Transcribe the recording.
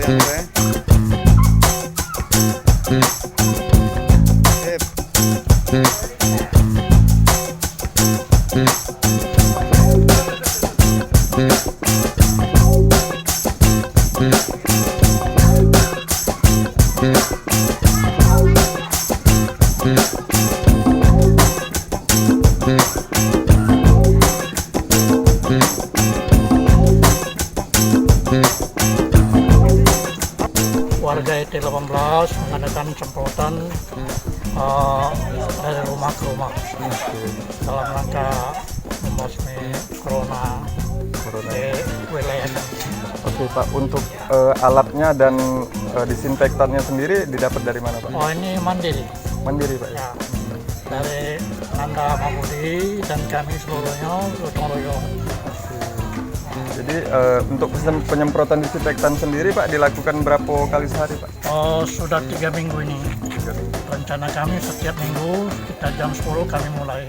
goyang dulu ya. Sip. Warga RT 18 mengadakan semprotan dari rumah ke rumah dalam rangka membasmi corona di wilayah kami. Oke Pak, untuk alatnya dan disinfektannya sendiri didapat dari mana Pak? Oh, ini mandiri Mandiri Pak ya? ya, dari Nanda Mamudi dan kami seluruhnya gotong royong. Jadi untuk penyemprotan disinfektan sendiri Pak dilakukan berapa kali sehari Pak? Oh, sudah 3 minggu ini. Rencana kami setiap minggu kita jam 10 kami mulai.